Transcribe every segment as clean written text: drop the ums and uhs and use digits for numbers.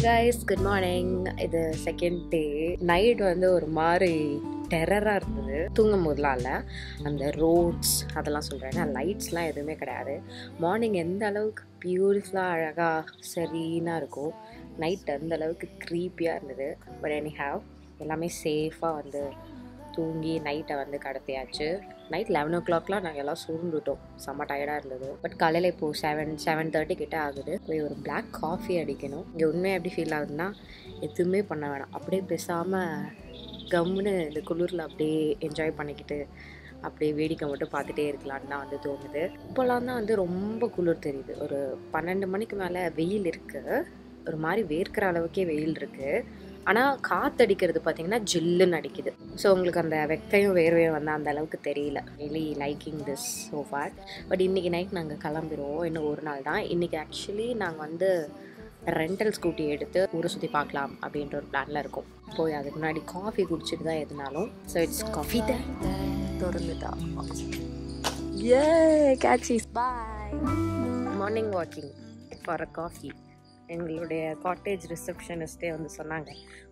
guys, good morning. இது second day. Night வந்து ஒரு மாதிரி டெரராக இருந்தது. தூங்கும் போதெலாம் இல்லை, அந்த ரோட்ஸ் அதெல்லாம் சொல்கிறேன். லைட்ஸ்லாம் எதுவுமே கிடையாது. மார்னிங் எந்த அளவுக்கு பியூட்டிஃபுல்லாக அழகாக சரின்னா இருக்கும், நைட் அந்த அளவுக்கு க்ரீப்பியாக இருந்தது. பட் எனி ஹாவ் எல்லாமே சேஃபாக வந்து தூங்கி நைட்டை வந்து கடத்தியாச்சு. நைட் 11 o'clockலாம் நாங்கள் எல்லாம் சுருண்டுட்டோம், செம்ம டயர்டாக இருந்தது. பட் காலையில் இப்போது 7:30 கிட்டே ஆகுது. போய் ஒரு பிளாக் காஃபி அடிக்கணும். இங்கே உண்மையாக எப்படி ஃபீல் ஆகுதுன்னா, எதுவுமே பண்ண வேணாம், அப்படியே பேசாமல் கம்முன்னு இந்த குளிரில் அப்படியே என்ஜாய் பண்ணிக்கிட்டு அப்படியே வேடிக்கை மட்டும் பார்த்துட்டே இருக்கலான்னு தான் வந்து தோணுது. இப்போலாம் தான் வந்து ரொம்ப குளிர் தெரியுது. ஒரு 12 மணிக்கு மேலே வெயில் இருக்குது, ஒரு மாதிரி வேர்க்கிற அளவுக்கே வெயில் இருக்குது. ஆனால் காற்றடிக்கிறது பார்த்திங்கன்னா ஜில்லுன்னு அடிக்குது. ஸோ உங்களுக்கு அந்த வெக்கையும் வேர்வையும் வந்து அந்த அளவுக்கு தெரியல. Really liking this so for. But இன்றைக்கி நைட் நாங்கள் கிளம்பிடுவோம். இன்னும் ஒரு நாள் தான். இன்றைக்கி ஆக்சுவலி நாங்கள் வந்து ரெண்டல் ஸ்கூட்டி எடுத்து ஊரை சுற்றி பார்க்கலாம் அப்படின்ற ஒரு பிளானில் இருக்கோம். போய் அதுக்கு முன்னாடி காஃபி குடிச்சிட்டு தான் எதுனாலும். So it's coffee time. திறந்துட்டா கேட்சிஸ். Bye. Morning walking for a coffee. எங்களுடைய காட்டேஜ் ரிசப்ஷனிஸ்டே வந்து சொன்னாங்க,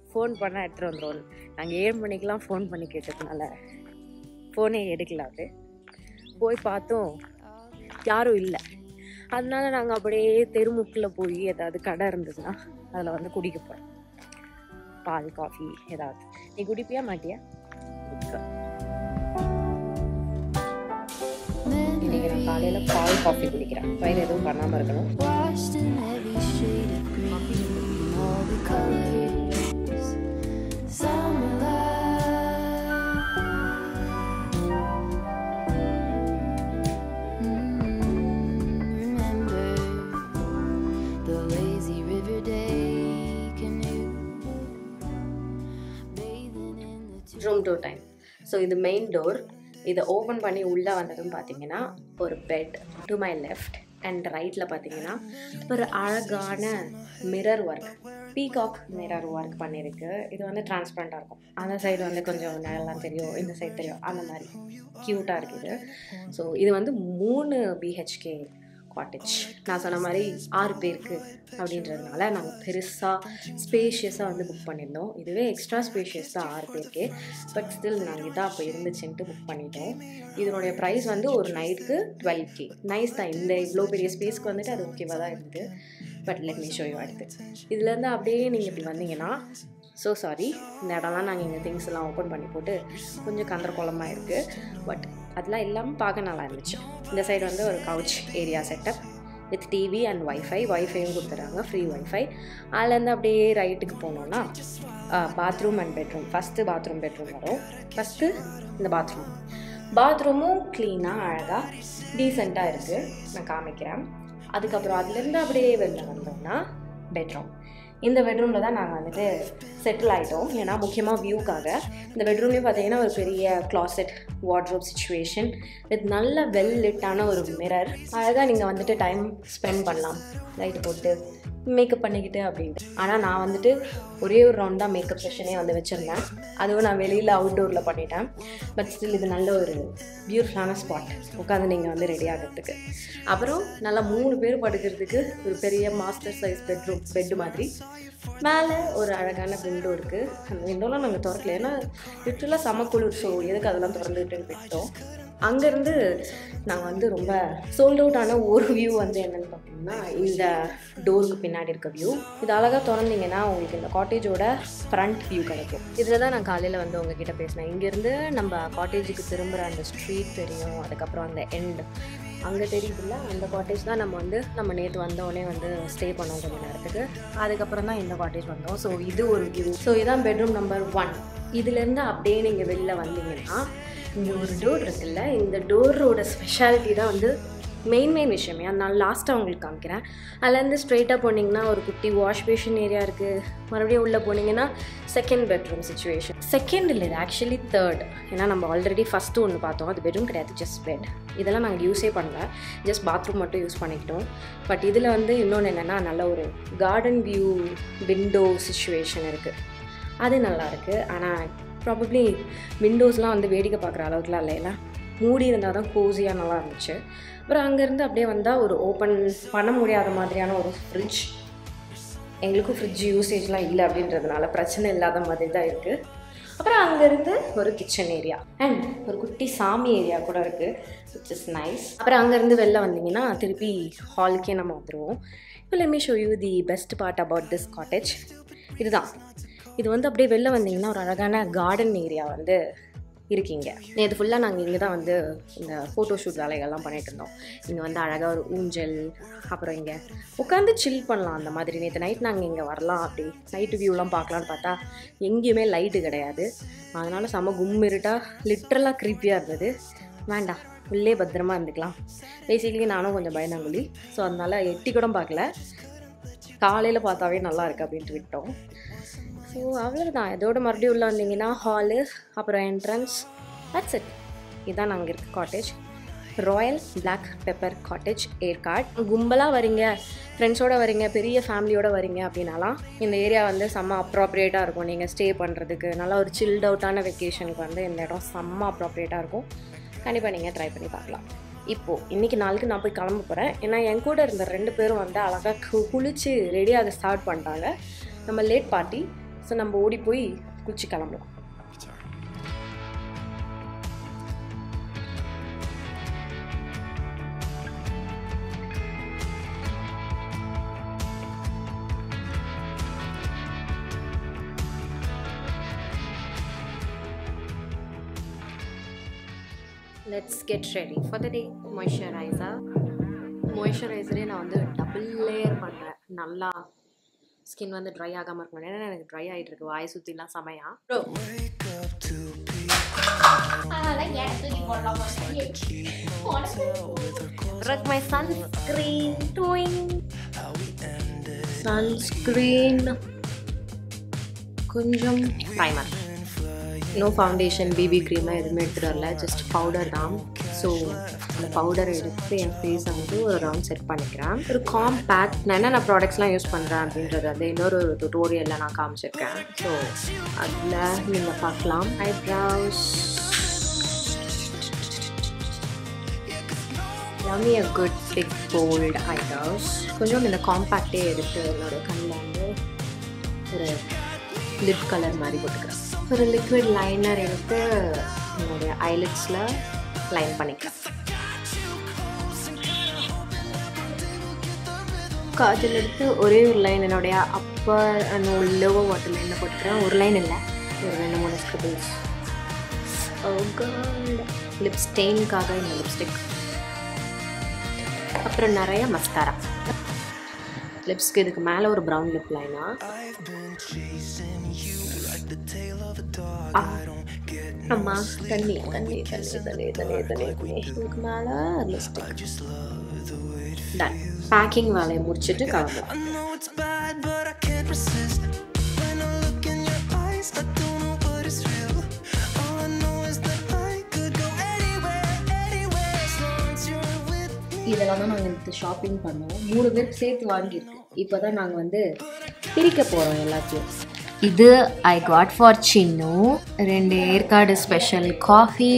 ஃபோன் பண்ணால் எடுத்துகிட்டு வந்துடுவோம். நாங்கள் 7 மணிக்கெலாம் ஃபோன் பண்ணி கேட்டதுனால ஃபோனே எடுக்கல. அது போய் பார்த்தோம், யாரும் இல்லை. அதனால நாங்கள் அப்படியே தெருமுக்கில் போய் ஏதாவது கடை இருந்ததுன்னா அதில் வந்து குடிக்க போகிறோம். பால் காஃபி ஏதாவது. நீ குடிப்பியா மாட்டியா? இன்னைக்கு நான் காலையில் பால் காஃபி குடிக்கிறேன். வயிறு எதுவும் பண்ணாமல் இருக்கணும். Room door time. ஸோ இது மெயின் டோர். இதை ஓப்பன் பண்ணி உள்ளே வந்ததும் பார்த்தீங்கன்னா ஒரு bed to my left and ரைட்டில் பார்த்தீங்கன்னா ஒரு அழகான mirror work, peacock mirror work பண்ணியிருக்கு. இது வந்து டிரான்ஸ்பரண்ட்டாக இருக்கும். அந்த சைடு வந்து கொஞ்சம் நிழலாம் தெரியும், இந்த சைடு தெரியும், அந்த மாதிரி க்யூட்டாக இருக்குது. ஸோ இது வந்து 3 BHK காட்டேஜ். நான் சொன்ன மாதிரி 6 பேருக்கு அப்படின்றதுனால நாங்கள் பெருசாக ஸ்பேஷியஸாக வந்து புக் பண்ணியிருந்தோம். இதுவே எக்ஸ்ட்ரா ஸ்பேஷியஸ் தான் 6 பேருக்கு. பட் ஸ்டில் நாங்கள் இதாக அப்போ இருந்துச்சுன்ட்டு புக் பண்ணிட்டோம். இதனுடைய ப்ரைஸ் வந்து ஒரு நைட்டுக்கு 12K. நைஸ் தான். இந்த இவ்வளோ பெரிய ஸ்பேஸ்க்கு வந்துட்டு அது ஓகேவாக தான் இருந்தது. But let me show you அடுத்து. இதுலேருந்து அப்படியே நீங்கள் இப்படி வந்தீங்கன்னா, ஸோ சாரி, இந்த இடம்லாம் நாங்கள் இங்கே திங்ஸ் எல்லாம் ஓப்பன் பண்ணி போட்டு கொஞ்சம் கந்தர குளமாக இருக்குது. பட் அதெல்லாம் இல்லாமல் பார்க்க நல்லா இருந்துச்சு. இந்த சைடு வந்து ஒரு couch area setup with TV and வைஃபையும் கொடுத்துட்றாங்க, ஃப்ரீ வைஃபை. அதுலேருந்து அப்படியே ரைட்டுக்கு போனோன்னா bathroom and bedroom. First bathroom bedroom வரும். ஃபஸ்ட்டு இந்த பாத்ரூமும் க்ளீனாக அழகாக டீசெண்டாக இருக்குது. நான் காமிக்கிறேன். அதுக்கப்புறம் அதுலேருந்து அப்படியே வெளில வந்தோம்னா பெட்ரூம். இந்த பெட்ரூமில் தான் நாங்கள் வந்துட்டு செட்டில் ஆகிட்டோம். ஏன்னா முக்கியமாக வியூக்காக. இந்த பெட்ரூம்லேயும் பார்த்தீங்கன்னா ஒரு பெரிய க்ளாசெட் வார்ட்ரோப் சிச்சுவேஷன் வித் நல்ல வெல் லிட்டான ஒரு மிரர். அழகாக நீங்கள் வந்துட்டு டைம் ஸ்பெண்ட் பண்ணலாம், லைட்டு போட்டு மேக்கப் பண்ணிக்கிட்டு அப்படின்ட்டு. ஆனால் நான் வந்துட்டு ஒரே ஒரு ரவுண்ட் தான் மேக்கப் செஷனே வந்து வச்சுருந்தேன். அதுவும் நான் வெளியில் அவுட்டோரில் பண்ணிட்டேன். பட் ஸ்டில் இது நல்ல ஒரு பியூட்டிஃபுல்லான ஸ்பாட் உட்காந்து நீங்கள் வந்து ரெடி ஆகிறதுக்கு. அப்புறம் நல்லா 3 பேர் படுக்கிறதுக்கு ஒரு பெரிய மாஸ்டர் சைஸ் பெட்டு மாதிரி. மேலே ஒரு அழகான விண்டோ இருக்குது. அந்த விண்டோலாம் நாங்கள் திறக்கல, ஏன்னா லிட்டரலாக சமக்குளிர். ஸோ எதுக்கு அதெல்லாம் திறந்துக்கிட்டுன்னு போயிட்டோம். அங்கேருந்து நாங்கள் வந்து ரொம்ப சோல்ட் அவுட்டான ஒரு வியூ வந்து என்னென்னு பார்த்தீங்கன்னா, இந்த டோருக்கு பின்னாடி இருக்க வியூ. இது அழகாக திறந்தீங்கன்னா உங்களுக்கு இந்த காட்டேஜோட ஃப்ரண்ட் வியூ கிடைக்கும். இதில் தான் நான் காலையில் வந்து உங்ககிட்ட பேசினேன். இங்கேருந்து நம்ம காட்டேஜுக்கு திரும்புகிற அந்த ஸ்ட்ரீட் தெரியும். அதுக்கப்புறம் அந்த எண்ட் அங்கே தெரியுதுல்ல, அந்த காட்டேஜ் தான் நம்ம நேற்று வந்தோடனே வந்து ஸ்டே பண்ணோம் கொஞ்சம் நேரத்துக்கு. அதுக்கப்புறம் தான் இந்த காட்டேஜ் வந்தோம். ஸோ இது ஒரு வியூ. ஸோ இதான் பெட்ரூம் நம்பர் 1. இதுலேருந்து அப்படியே நீங்கள் வெளில வந்தீங்கன்னா இங்கே ஒரு டோர் இருக்குல்ல, இந்த டோரோட ஸ்பெஷாலிட்டி தான் வந்து மெயின் விஷயமே. நான் லாஸ்ட்டாக உங்களுக்கு காமிக்கிறேன். அதுலேருந்து ஸ்ட்ரெயிட்டாக போனீங்கன்னா ஒரு குட்டி வாஷ் பேஷன் ஏரியா இருக்குது. மறுபடியும் உள்ளே போனீங்கன்னா செகண்ட் பெட்ரூம் சிச்சுவேஷன். செகண்ட் இல்லை, இது ஆக்சுவலி தேர்ட். ஏன்னா நம்ம ஆல்ரெடி ஃபஸ்ட்டு ஒன்று பார்த்தோம், அது பெட்ரூம் கிடையாது, ஜஸ்ட் பெட். இதெல்லாம் நாங்கள் யூஸே பண்ணல, ஜஸ்ட் பாத்ரூம் மட்டும் யூஸ் பண்ணிக்கிட்டோம். பட் இதில் வந்து இன்னொன்று என்னென்னா, நல்ல ஒரு கார்டன் வியூ விண்டோ சிச்சுவேஷன் இருக்குது. அது நல்லாயிருக்கு. ஆனால் ப்ராபப்ளி விண்டோஸ்லாம் வந்து வேடிக்கை பார்க்குற அளவுக்குலாம் இல்லைல்ல, மூடி இருந்தால் தான் கோஸியாக நல்லா இருந்துச்சு. அப்புறம் அங்கேருந்து அப்படியே வந்தால் ஒரு ஓப்பன் பண்ண முடியாத மாதிரியான ஒரு ஃப்ரிட்ஜ். எங்களுக்கும் ஃப்ரிட்ஜ் யூசேஜ்லாம் இல்லை அப்படின்றதுனால பிரச்சனை இல்லாத மாதிரி தான் இருக்குது. அப்புறம் அங்கேருந்து ஒரு கிச்சன் ஏரியா அண்ட் ஒரு குட்டி சாமி ஏரியா கூட இருக்குது, விச் இஸ் நைஸ். அப்புறம் அங்கேருந்து வெளில வந்தீங்கன்னா திருப்பி ஹாலுக்கே நம்ம வந்துடுவோம். இப்போ let me show you the best part about this cottage. இதுதான், இது வந்து அப்படியே வெளில வந்தீங்கன்னா ஒரு அழகான கார்டன் ஏரியா வந்து இருக்கீங்க. இது ஃபுல்லாக நாங்கள் இங்கே தான் வந்து இந்த ஃபோட்டோஷூட் வேலைகள்லாம் பண்ணிகிட்டு இருந்தோம். இங்கே வந்து அழகாக ஒரு ஊஞ்சல், அப்புறம் இங்கே உட்காந்து சில் பண்ணலாம் அந்த மாதிரி. நேற்று நைட் நாங்கள் இங்கே வரலாம் அப்படி நைட்டு வியூலாம் பார்க்கலான்னு பார்த்தா எங்கேயுமே லைட்டு கிடையாது. அதனால் செம்ம கும்மிருட்டாக லிட்ரலாக க்ரீப்பியாக இருந்தது. வேண்டாம், உள்ளே பத்திரமா இருந்துக்கலாம். பேசிக்கலி நானும் கொஞ்சம் பயந்தாங்குழி, ஸோ அதனால் எட்டி கூட பார்க்கல. காலையில் பார்த்தாவே நல்லா இருக்குது அப்படின்ட்டு விட்டோம். ஸோ அவ்வளோதான். இதோட மறுபடியும் உள்ளே வந்தீங்கன்னா ஹாலு, அப்புறம் என்ட்ரன்ஸ், தட்ஸ் இட். இதுதான் நாங்கள் இருக்க cottage. Royal black pepper cottage, Yercaud. கும்பலாக வரீங்க, ஃப்ரெண்ட்ஸோடு வரீங்க, பெரிய ஃபேமிலியோடு வரீங்க அப்படின்னாலாம் இந்த ஏரியா வந்து செம்ம அப்ராப்ரியேட்டாக இருக்கும். நீங்கள் ஸ்டே பண்ணுறதுக்கு நல்லா ஒரு சில்ட் அவுட்டான வெக்கேஷனுக்கு வந்து இந்த இடம் செம்ம அப்ராப்ரியேட்டாக இருக்கும். கண்டிப்பாக நீங்கள் ட்ரை பண்ணி பார்க்கலாம். இப்போது இன்றைக்கி நாளுக்கு நான் போய் கிளம்ப போகிறேன். ஏன்னா என் கூட இருந்த 2 பேரும் வந்து அழகாக குளித்து ரெடியாக ஸ்டார்ட் பண்ணிட்டாங்க. நம்ம லேட் பார்ட்டி, ஸோ நம்ம ஓடி போய் குளிச்சு கிளம்பலாம். Let's get ready for the day. மாய்ஸ்சரைசரே நான் வந்து டபுள் லேயர் பண்ணுறேன். நல்லா ஸ்கின் வந்து ட்ரை ஆகாமல் இருக்கணும். ஏன்னா எனக்கு ட்ரை ஆகிட்டு இருக்கு, வாய் சுற்றிலாம் செமையா. My sunscreen, கொஞ்சம் ப்ரைமர், நோ ஃபவுண்டேஷன், பிபி க்ரீம்லாம் எதுவுமே எடுத்துகிட்டு வரல, ஜஸ்ட் பவுடர் தான். ஸோ அந்த பவுடரை எடுத்து என் ஃபேஸை வந்து ஒரு ரவுண்ட் செட் பண்ணிக்கிறேன். ஒரு காம்பேக்ட், நான் என்னென்ன ப்ராடக்ட்ஸ்லாம் யூஸ் பண்ணுறேன் அப்படின்றது வந்து இன்னொரு டுட்டோரியலில் நான் காமிச்சிருக்கேன். ஸோ அதில் நீங்கள் பார்க்கலாம். ஐப்ரோஸ், எல்லாமே a good thick bold eyebrows. கொஞ்சம் இந்த காம்பேக்டே எடுத்து என்னோட கண்ணில் வந்து ஒரு லிப் கலர் மாதிரி போட்டுக்கிறேன். ஒரு லிக்விட் லைனர் எடுத்து என்னுடைய ஐலிட்ஸில் லைன் பண்ணிக்கிறேன். காஜல் எடுத்து ஒரே ஒரு லைன் என்னுடைய அப்பர் அண்ட் லோவர் வாட்டர் லைனில் போட்டுக்கிறேன். ஒரு லைன் இல்லை, ஒரு 2-3 ஸ்கிரிபிள்ஸ். லிப் ஸ்டெயினுக்காக இந்த லிப்ஸ்டிக், அப்புறம் நிறைய மஸ்காரா. லிப்ஸ்க்கு இதுக்கு மேலே ஒரு ப்ரௌன் லிப் லைனா, அம்மா தண்ணி தண்ணி தண்ணி தண்ணி தண்ணி தண்ணி இதுக்கு மேலே லிப்ஸ்டிக். டன். பேக்கிங் வேலையை முடிச்சுட்டு கிளம்பலாம். இதெல்லாம் தான் நாங்கள் இந்த ஷாப்பிங் பண்ணோம். 3 பேருக்கு சேர்த்து வாங்கியிருக்கு. இப்போ தான் நாங்கள் வந்து பிரிக்க போகிறோம் எல்லாத்தையும். இது I got for Chinnu. 2 Yercaud special coffee,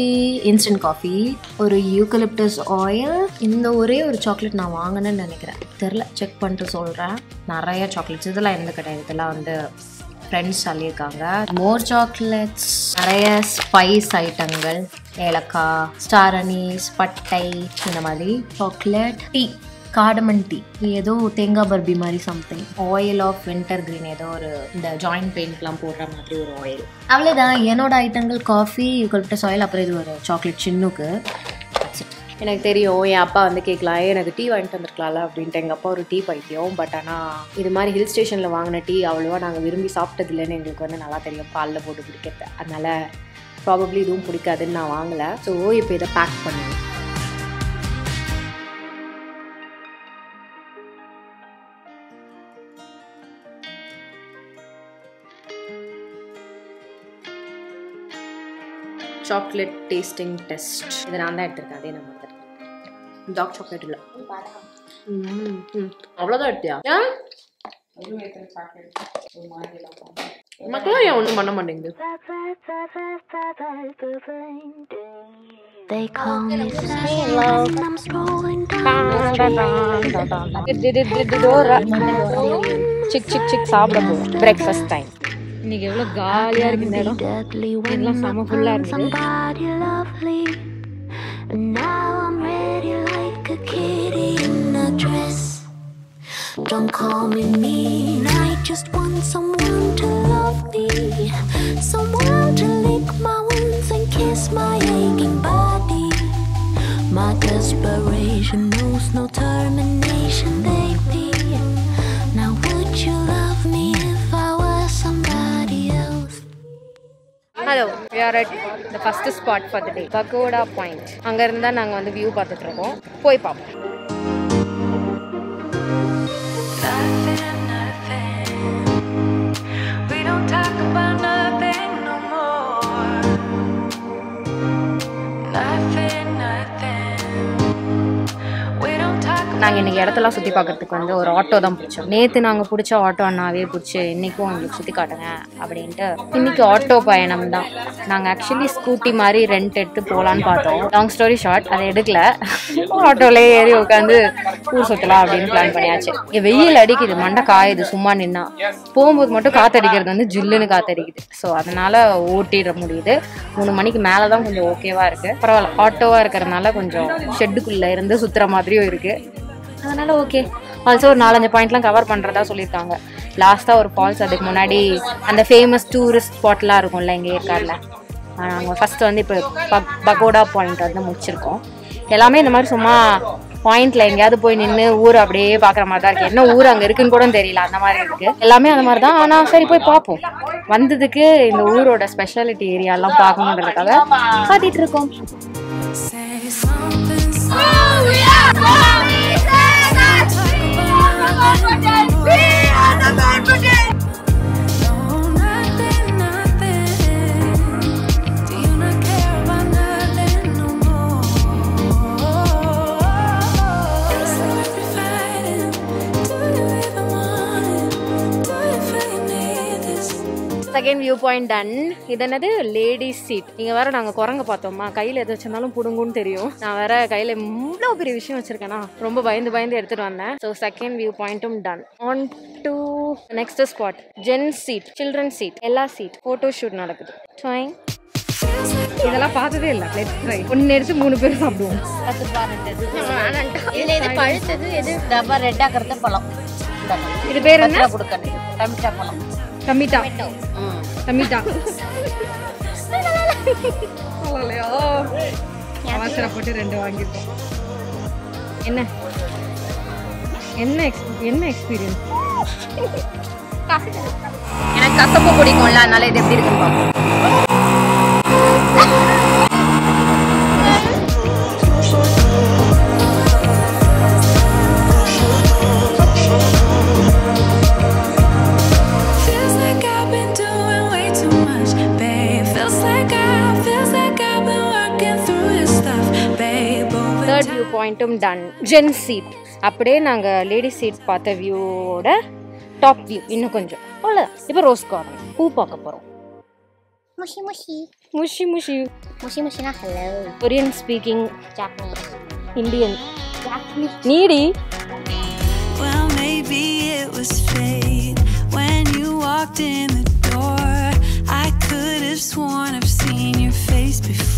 instant coffee, ஒரு யூக்கலிப்டஸ் ஆயில். இந்த ஒரே ஒரு சாக்லேட் நான் வாங்கினேன்னு நினைக்கிறேன், தெரில, செக் பண்ணிட்டு சொல்கிறேன். நிறைய சாக்லேட்ஸ், இதெல்லாம் எந்த கிடையாது, இதெல்லாம் வந்து ஃப்ரெண்ட்ஸ் சொல்லியிருக்காங்க. மோர் சாக்லேட்ஸ், நிறைய ஸ்பைஸ் ஐட்டங்கள், ஏலக்காய், ஸ்டார் அனீஸ், பட்டை, இந்த மாதிரி சாக்லேட். டீ, கார்டமன் டீ, ஏதோ தேங்காய் பர்பி மாதிரி something. Oil of wintergreen, ஏதோ ஒரு இந்த ஜாயிண்ட் பெயிண்ட்லாம் போடுற மாதிரி ஒரு ஆயில். அவ்வளோதான் என்னோட ஐட்டங்கள். காஃபி, யூக்கலிப்டஸ் ஆயில், அப்புறம் இது ஒரு சாக்லேட் சின்னுக்கு. எனக்கு தெரியும் என் அப்பா வந்து கேட்கலாம், எனக்கு டீ வாங்கிட்டு வந்துருக்கலாம்ல அப்படின்ட்டு. எங்கள் அப்பா ஒரு டீ பைத்தியம். பட் ஆனால் இது மாதிரி ஹில் ஸ்டேஷனில் வாங்கின டீ அவ்வளோவா நாங்கள் விரும்பி சாப்பிட்டது இல்லைன்னு எங்களுக்கு வந்து நல்லா தெரியும், பாலில் போட்டு பிடிக்கிறது. அதனால் ப்ராபப்ளி இதுவும் பிடிக்காதுன்னு நான் வாங்கலை. ஸோ இப்போ இதை பேக் பண்ணுவேன். சாக்லேட் டேஸ்டிங் டெஸ்ட், இதை நான் தான் எடுத்திருக்கேன். அதே நம்ம டார்க் சாக்லேட் இல்லை, அவ்வளோதான் எடுத்தியா? மக்களும் ஏன் ஒன்றும் பண்ண மாட்டேங்குது? They call me silent, I'm scrolling down. சிக் சாப்பிட போறோம். Breakfast time. இன்னைக்கு எவ்வளவு காலியா இருக்கு இந்த இடம். எல்லாம் செம ஃபுல்லா இருக்குது. Don't call me mean, I just want someone to love me, someone to lick my wounds and kiss my aching body. My desperation knows no termination, baby. Now would you love me if I was somebody else? Hello, we are at the first spot for the day, Yercaud Point. அங்க இருந்தா நாங்க வந்து view பார்த்துட்டு இருக்கோம். போய் பாப்போம். நாங்கள் இன்றைக்கி இடத்தெல்லாம் சுற்றி பார்க்குறதுக்கு வந்து ஒரு ஆட்டோ தான் பிடிச்சோம். நேற்று நாங்கள் பிடிச்ச ஆட்டோ அண்ணாவே பிடிச்சி இன்றைக்கும் உங்களுக்கு சுற்றி காட்டுங்க அப்படின்ட்டு இன்றைக்கி ஆட்டோ பயணம் தான். நாங்கள் ஆக்சுவலி ஸ்கூட்டி மாதிரி ரெண்ட் எடுத்து போகலான்னு பார்த்தோம். லாங் ஸ்டோரி ஷார்ட், அதை எடுக்கல. ஆட்டோவிலே ஏறி உட்காந்து ஊர் சுற்றலாம் அப்படின்னு பிளான் பண்ணியாச்சு. வெயில் அடிக்குது, மண்டை காயுது சும்மா நின்னா. போகும்போது மட்டும் காற்றடிக்கிறது வந்து ஜில்லுன்னு காற்றடிக்குது. ஸோ அதனால் ஓட்டிட முடியுது. 3 மணிக்கு மேலே தான் கொஞ்சம் ஓகேவாக இருக்குது. பரவாயில்ல, ஆட்டோவாக இருக்கிறதுனால கொஞ்சம் ஷெட்டுக்குள்ளே இருந்து சுற்றுற மாதிரியும் இருக்குது. அதனால ஓகே. ஆல்சோ ஒரு 4-5 பாயிண்ட்லாம் கவர் பண்ணுறதா சொல்லியிருக்காங்க. லாஸ்ட்டாக ஒரு ஃபால்ஸ், அதுக்கு முன்னாடி அந்த ஃபேமஸ் டூரிஸ்ட் ஸ்பாட்லாம் இருக்கும்ல இங்கே ஏற்காடில். நாங்கள் ஃபஸ்ட்டு வந்து இப்போ பகோடா பாயிண்ட் வந்து முடிச்சிருக்கோம். எல்லாமே இந்த மாதிரி சும்மா பாயிண்ட்ல எங்கேயாவது போய் நின்று ஊர் அப்படியே பார்க்குற மாதிரி தான் இருக்குது. என்ன ஊர் அங்கே இருக்குன்னு கூட தெரியல, அந்த மாதிரி இருக்குது. எல்லாமே அந்த மாதிரி தான். ஆனால் சரி போய் பார்ப்போம். வந்ததுக்கு இந்த ஊரோட ஸ்பெஷாலிட்டி ஏரியாலாம் பார்க்கணுன்றதுக்காக காட்டிகிட்டு இருக்கோம். Second viewpoint done. இது என்னது, லேடிஸ் சீட். இங்கே வேற நாங்கள் குரங்க பார்த்தோமா, கையில் எது வச்சிருந்தாலும் புடுங்குன்னு தெரியும். நான் வேற கையில் இவ்வளோ பெரிய விஷயம் வச்சிருக்கேனா, ரொம்ப பயந்து எடுத்துட்டு வந்தேன். ஸோ செகண்ட் வியூ பாயிண்ட்டும் done. On to next spot, gents seat, children seat, எல்லா சீட். ஃபோட்டோ ஷூட் நடக்குது. இதெல்லாம் பார்த்ததே இல்லை. Let's try. 1 எடுத்து 3 பேர் சாப்பிடுவோம். எது பழுத்தது, எது டப்பா ரெட்டாகிறது பழம். இது பேர் என்ன? கொடுக்கணும் டமிட்டா பழம். டமிட்டா. அவசரப்பட்டு 2 வாங்கிருக்கோம். என்ன எக்ஸ்பீரியன்ஸ்? எனக்கு கசப்பு பிடிக்கும்ல, அதனால இது எப்படி இருக்குன்னு பார்ப்போம். தேர்ட் வியூ பாயிண்ட்டும் டன். Gents seat. அப்படியே நாங்கள் லேடிஸ் சீட் பார்த்த வியூவோட டாப் வியூ இன்னும் கொஞ்சம் அவ்வளோ. இப்போ ரோஸ் கார்டன் பூ பார்க்க போகிறோம். முஷினா hello. Korean speaking, Japanese, Indian, நீடி. Well, maybe it was fate when you walked in the door. I could have sworn I've seen your face before.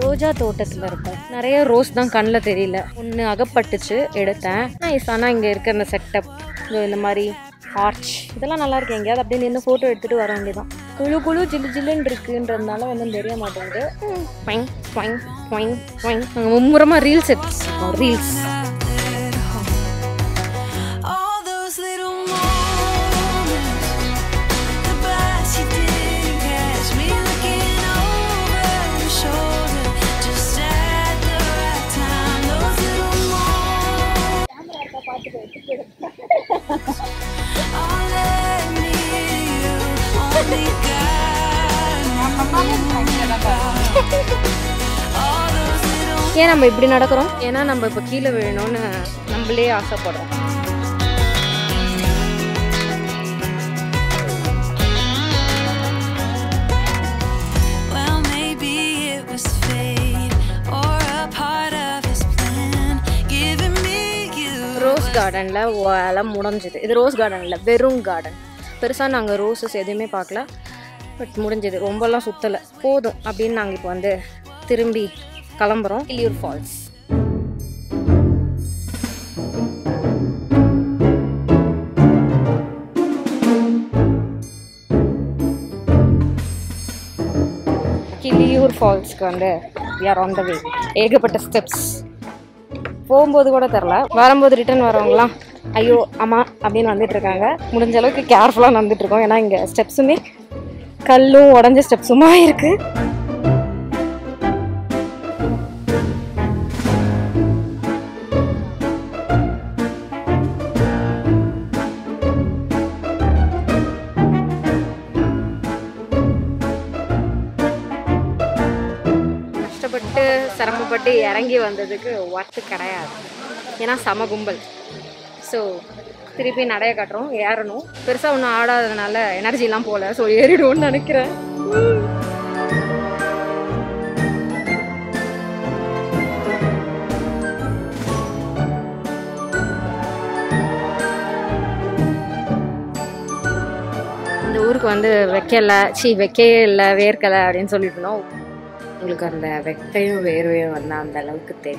ரோஜா தோட்டத்தில் இருக்கும். நிறைய ரோஸ் தான் கண்ணில் தெரியல. ஒன்று அகப்பட்டுச்சு, எடுத்தேன். நைஸ். ஆனால் இங்கே இருக்கிற இந்த செட்டப், இந்த மாதிரி ஆர்ச், இதெல்லாம் நல்லா இருக்கு. எங்கேயாவது அப்படியே நின்று ஃபோட்டோ எடுத்துகிட்டு வர வேண்டியதான். குழு ஜில்லுன்னு இருக்குன்றதுனால வந்து தெரிய மாட்டேங்குது. நாங்கள் மும்முரமாக ரீல்ஸ் எடுத்துருக்கோம். ரீல்ஸ் ஏன் நம்ம இப்படி நடக்கிறோம்? ஏன்னா நம்ம இப்போ கீழே விழணும்னு நம்மளே ஆசைப்படுறோம். ரோஸ் கார்டனில் வேலை முடிஞ்சுது. இது ரோஸ் கார்டன் இல்லை, வெறும் கார்டன். பெருசாக நாங்கள் ரோஸஸ் எதுவுமே பார்க்கல, பட் முடிஞ்சது. ரொம்பலாம் சுற்றலை, போதும் அப்படின்னு நாங்கள் இப்போ வந்து திரும்பி கிளம்புறோம். கிளியூர் ஃபால்ஸ். கிளியூர் ஃபால்ஸ்க்கு வந்து we are on the way. ஏகப்பட்ட ஸ்டெப்ஸ். போகும்போது கூட தெரில, வரும்போது ரிட்டர்ன் வரவங்களாம் ஐயோ அம்மா அப்படின்னு வந்துட்டு இருக்காங்க. முடிஞ்ச அளவுக்கு கேர்ஃபுல்லாக நடந்துட்டு இருக்கோம். ஏன்னா இங்கே ஸ்டெப்ஸுமே கல்லும் உடஞ்ச ஸ்டெப்ஸுமா இருக்கு. சிரமப்பட்டு இறங்கி வந்ததுக்கு ஒர்த்து கிடையாது. ஏன்னா சம கும்பல். ஸோ திருப்பி நடைய காட்டுறோம், ஏறணும். பெருசாக ஒன்றும் ஆடாததுனால எனர்ஜிலாம் போகல. ஸோ ஏறிடுவோன்னு நினைக்கிறேன். இந்த ஊருக்கு வந்து வைக்கவே இல்லை, வேர்க்கலை அப்படின்னு சொல்லிட்டு இருந்தோம். உங்களுக்கு அந்த வெக்கையும் வேர்வையும் வந்து அந்த அளவுக்கு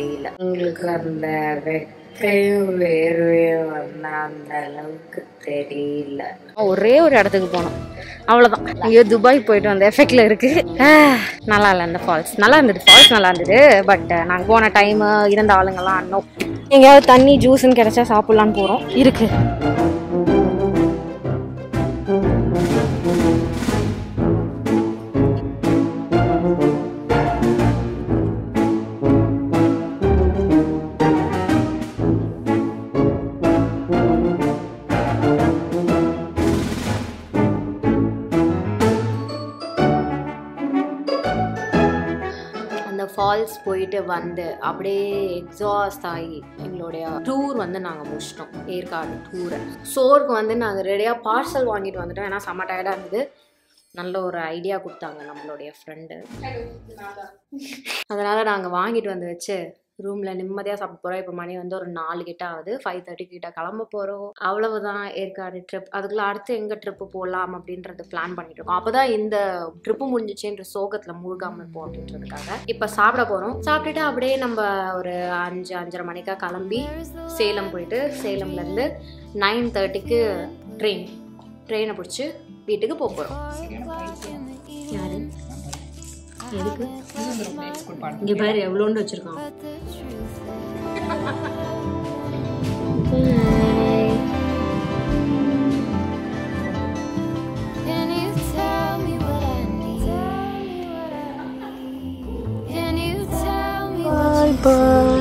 தெரியல. ஒரே ஒரு இடத்துக்கு போனோம், அவ்வளோதான். ஐயோ துபாய் போயிட்டு வந்த எஃபெக்ட்ல இருக்கு. நல்லா இல்லை இந்த ஃபால்ஸ். நல்லா இருந்தது, ஃபால்ஸ் நல்லா இருந்தது. பட் நாங்கள் போன டைமு இருந்த ஆளுங்கெல்லாம் அண்ணோம். எங்கேயாவது தண்ணி ஜூஸ்ன்னு கிடைச்சா சாப்பிட்லான்னு போகிறோம். இருக்கு ஃபால்ஸ் போயிட்டு வந்து அப்படியே எக்ஸாஸ்ட் ஆகி எங்களுடைய டூர் வந்து நாங்கள் முடிச்சிட்டோம். ஏற்காடு டூரை. சோருக்கு வந்து நாங்கள் ரெடியாக பார்சல் வாங்கிட்டு வந்துட்டோம். ஏன்னா செம்ம டயர்டாக இருந்தது. நல்ல ஒரு ஐடியா கொடுத்தாங்க நம்மளுடைய ஃப்ரெண்டு. அதனால் நாங்கள் வாங்கிட்டு வந்து வச்சு ரூமில் நிம்மதியாக சாப்பிட போகிறோம். இப்போ மணி வந்து ஒரு 4 கிட்ட ஆகுது. 5:30 கிட்ட கிளம்ப போகிறோம். அவ்வளவுதான் ஏற்காடு ட்ரிப். அதுக்குள்ள அடுத்து எங்கே ட்ரிப்பு போகலாம் அப்படின்றது பிளான் பண்ணிட்டு இருக்கோம். அப்போ தான் இந்த ட்ரிப்பு முடிஞ்சிச்சுன்ற சோகத்தில் மூழ்காமல் இருப்போம் அப்படின்றதுக்காக இப்போ சாப்பிட போகிறோம். சாப்பிட்டுட்டு அப்படியே நம்ம ஒரு 5-5:30 மணிக்காக கிளம்பி சேலம் போயிட்டு சேலம்லேருந்து 9:30க்கு ட்ரெயினை பிடிச்சி வீட்டுக்கு போக போகிறோம். யாரு எதுக்கு இங்கே பாரு எவ்வளோண்டு வச்சுருக்கான். Bye.